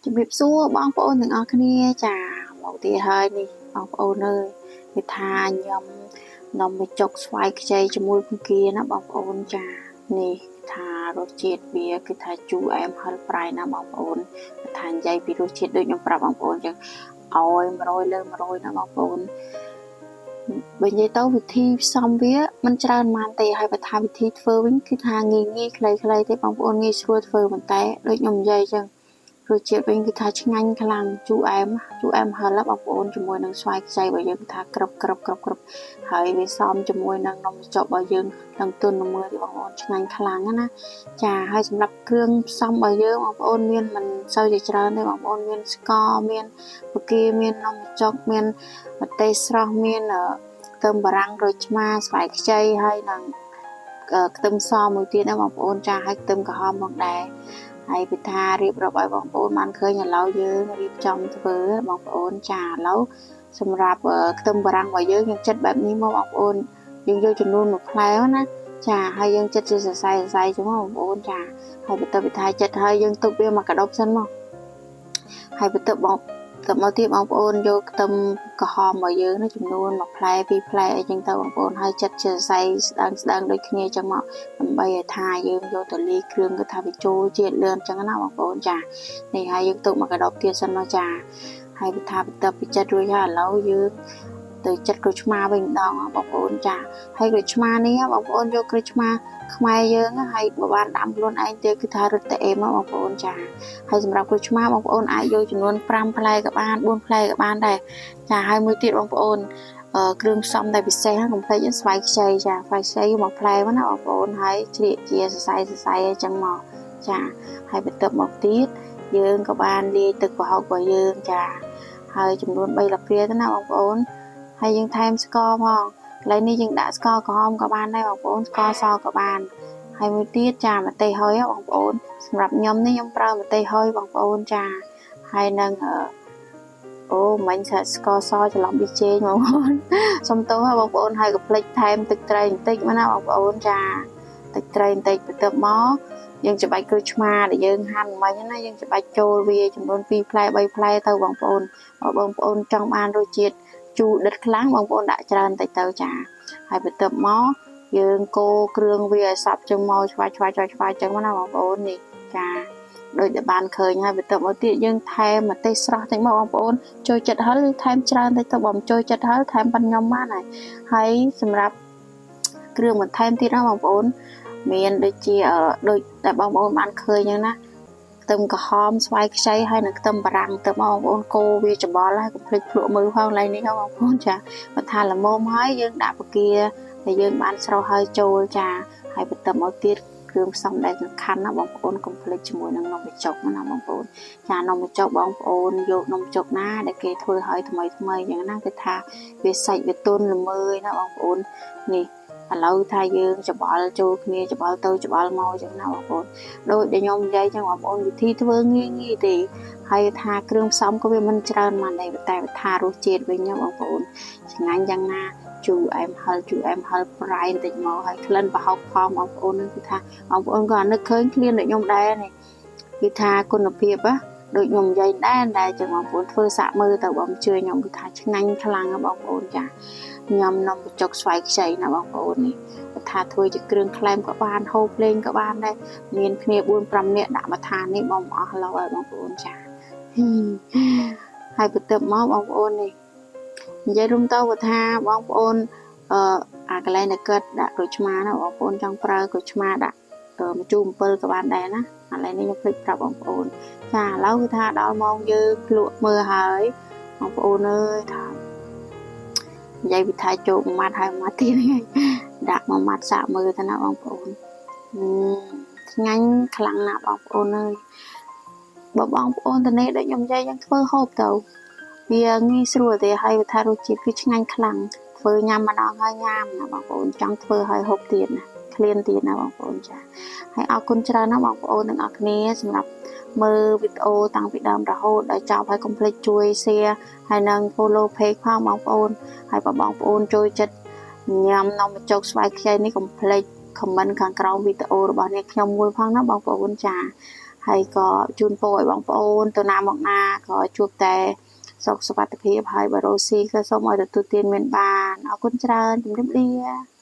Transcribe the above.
ជំរាបសួរបងប្អូនទាំងអស់គ្នាចាមកទៀតហើយនេះបងប្អូនអើយគេថាញ៉ាំនំបញ្ចុកស្វាយខ្ចីជាមួយពងទាណាបងប្អូនចានេះថារសជាតិវាគឺថាជូរអែមហឹរប្រៃណាបងប្អូនថានិយាយពីរសជាតិដូចខ្ញុំប្រាប់បងប្អូនចឹងឲ្យ100លើ100ណាបងប្អូនបើនិយាយទៅវិធីផ្សំវាមិនច្រើនប៉ុន្មានទេហើយបើថាវិធីធ្វើវិញគឺថាងាយខ្លីៗទេបងប្អូនងាយស្រួលធ្វើប៉ុន្តែដូចខ្ញុំនិយាយចឹងរសជាតិវិញគឺថាឆ្ងាញ់ខ្លាំងជូរអែមហឹរបងប្អូនជាមួយនឹងស្វាយខ្ចីរបស់យើងគឺថាក្របហើយវាសមជាមួយនឹងនំបញ្ចុករបស់យើងទាំងទន់ល្មើទេបងប្អូនឆ្ងាញ់ខ្លាំងណាចាហើយសម្រាប់គ្រឿងផ្សំរបស់យើងបងប្អូនមានមិនសូវជាច្រើនទេបងប្អូនមានស្ករមានពងទាមាននំបញ្ចុកមានម្ទេសស្រស់មានខ្ទឹមបារាំងក្រូចឆ្មាស្វាយខ្ចីហើយនឹងខ្ទឹមសមួយទៀតណាបងប្អូនចាហើយខ្ទឹមក្រហមផងដែរហើយពិថារៀបរាប់ឲ្យបងប្អូនបានឃើញឥឡូវយើងរៀបចំធ្វើបងប្អូនចាឥឡូវសម្រាប់ខ្ទឹមបារាំងរបស់យើងចិត្តបែបនេះមកបងប្អូនយើងយកចំនួន1ផ្លែណាចាហើយយើងចិត្តជាសរសៃចឹងបងប្អូនចាហើយបន្ទាប់ពីថាចិត្តហើយយើងទុកវាមកកដុបសិនមកហើយបន្ទាប់មកទៀតបងប្អូនយកខ្ទឹមក្រហមរបស់យើងណាចំនួន1ផ្លែ2ផ្លែអីចឹងទៅបងប្អូនហើយចិត្តជាសរសៃស្ដើងដូចគ្នាចឹងមកដើម្បីឲ្យថាយើងយកទៅលាយគ្រឿងគឺថាវាចូលជាតិលឿនចឹងណាបងប្អូនចានេះហើយយើងទុកមកកដុបទៀតសិនមកចាហើយថាបន្ទាប់ពីចិត្តរួចហើយឥឡូវយើងទៅចិត្តក្រូចឆ្មាវិញម្ដងបងប្អូនចាហើយក្រូចឆ្មានេះបងប្អូនយកក្រូចឆ្មាខ្មែរយើងហើយបើបានដាំខ្លួនឯងទេគឺថារឹតតែអេមបងប្អូនចាហើយសម្រាប់ក្រូចឆ្មាបងប្អូនអាចយកចំនួន5ផ្លែក៏បាន4ផ្លែក៏បានដែរចាហើយមួយទៀតបងប្អូនគ្រឿងផ្សំដែលពិសេសកុំភ្លេចស្វាយខ្ចីចាស្វាយខ្ចីមកផ្លែមកណាបងប្អូនហើយជ្រៀកជាសរសៃអញ្ចឹងមកចាហើយបន្ទាប់មកទៀតយើងក៏បានលាយទឹកប្រហុករបស់យើងចាហើយចំនួន3លាបព្រាទៅណាបងប្អូនហើយយើងថែមស្ករផងកន្លែងនេះយើងដាក់ស្ករក្រហមក៏បានដែរបងប្អូនស្ករសក៏បានហើយមួយទៀតចាម្ទេសហុយបងប្អូនសម្រាប់ខ្ញុំនេះខ្ញុំប្រើម្ទេសហុយបងប្អូនចាហើយនឹងអូមិញថាស្ករសច្រឡំប៊ីចេងបងប្អូនសុំទោសបងប្អូនហើយកុំភ្លេចថែមទឹកត្រីបន្តិចមកណាបងប្អូនចាទឹកត្រីបន្តិចបន្ទាប់មកយើងច្របាច់ក្រូចឆ្មាដែលយើងហាន់មិញណាយើងច្របាច់ចូលវាចំនួន2ផ្លែ3ផ្លែទៅបងប្អូនបងប្អូនចង់បានរសជាតិជូរដិតខ្លាំងបងប្អូនដាក់ច្រើនតិចទៅចាហើយបន្ទាប់មកយើងកូរគ្រឿងវាឲ្យសព្វចឹងមកឆ្វាយចឹងណាបងប្អូននេះចាដូចដែលបានឃើញហើយបន្ទាប់មកទៀតយើងថែមម្ទេសស្រស់តិចមកបងប្អូនចូលចិត្តហឹរថែមច្រើនតិចទៅបងចូលចិត្តហឹរថែមប៉ុនខ្ញុំបានហើយសម្រាប់គ្រឿងបន្ថែមទៀតណាបងប្អូនមានដូចជាដូចដែលបងប្អូនបានឃើញហ្នឹងណាខ្ទឹមក្រហមស្វាយខ្ចីហើយនិងខ្ទឹមបារាំងទៅបងប្អូនកូរវាច្បល់ហើយកុំភ្លេចភ្លក់មើលផងឡើយនេះបងប្អូនចាបើថាល្មមហើយយើងដាក់ពគាដែលយើងបានស្រុះហើយចូលចាហើយបន្ទាប់មកទៀតគ្រឿងផ្សំដែលសំខាន់ណាបងប្អូនកុំភ្លេចជាមួយនឹងនំបញ្ចុកណាបងប្អូនចានំបញ្ចុកបងប្អូនយកនំបញ្ចុកណាដែលគេធ្វើឲ្យថ្មីយ៉ាងណាគឺថាវាសាច់វាទន់ល្មើយណាបងប្អូននេះឥឡូវថាយើងច្បល់ចូលគ្នាច្បល់ទៅច្បល់មកចឹងណាបងប្អូនដូចដែលខ្ញុំនិយាយចឹងបងប្អូនវិធីធ្វើងាយទេហើយថាគ្រឿងផ្សំក៏វាមិនច្រើនប៉ុន្តែថារសជាតិវិញណាបងប្អូនឆ្ងាញ់យ៉ាងណាជូរអែមហឹរប្រៃបន្តិចមកហើយក្លិនប្រហុកផងបងប្អូននឹងគឺថាបងប្អូនក៏នឹកឃើញឃ្លានដូចខ្ញុំដែរនេះគឺថាគុណភាពដូចខ្ញុំនិយាយដែរចឹងបងប្អូនធ្វើសាកមើលទៅបងជឿខ្ញុំគឺថាឆ្ងាញ់ខ្លាំងណាបងប្អូនចាញ៉ាំនំបញ្ចុកស្វាយខ្ចីណាបងប្អូននេះថាធ្វើជាគ្រឿងក្លែមក៏បានហូបលេងក៏បានដែរមានគ្នា4-5នាក់ដាក់មកថានេះបងអស់ឡូវហើយបងប្អូនចាហើយបន្ទាប់មកបងប្អូននេះនិយាយរួមទៅថាបងប្អូនអាកន្លែងដែលកើតដាក់ក្រូចឆ្មាណាបងប្អូនចង់ប្រើក្រូចឆ្មាដាក់ម្ជូរ7ក៏បានដែរណាកន្លែងនេះខ្ញុំភ្លេចប្រាប់បងប្អូនចាឥឡូវគឺថាដល់ម៉ោងយើងភ្លក់មើលហើយបងប្អូនអើយថានិយាយពីថាចូលមួយម៉ាត់ហើយមួយម៉ាត់ទៀតហ្នឹងដាក់មួយម៉ាត់សាកមើលទៅណាបងប្អូនឆ្ងាញ់ខ្លាំងណាស់បងប្អូនអើយបើបងប្អូនតនេះដូចខ្ញុំនិយាយយ៉ាងធ្វើហូបទៅវាងាយស្រួលទេហើយវាថារសជាតិគឺឆ្ងាញ់ខ្លាំងធ្វើញ៉ាំម្ដងហើយញ៉ាំណាបងប្អូនចង់ធ្វើឲ្យហូបទៀតណាឃ្លានទៀតណាបងប្អូនចាហើយអរគុណច្រើនណាបងប្អូនទាំងអស់គ្នាសម្រាប់មើលវីដេអូតាំងពីដើមរហូតដល់ចប់ហើយកុំភ្លេចជួយ share ហើយនិង follow page ផងបងប្អូនហើយបើបងប្អូនចូលចិត្តញ៉ាំនំបញ្ចុកស្វាយខ្ចីនេះកុំភ្លេច comment ខាងក្រោមវីដេអូរបស់អ្នកខ្ញុំមួយផងណាបងប្អូនចាហ ហើយក៏ជូនពរឲ្យបងប្អូនទៅណាមកណាក៏ជួបតែសុខសុវត្ថិភាពហើយបើរស់ស៊ីក៏សូមឲ្យទទួលទានមានបានអរគុណច្រើនជំរាបលា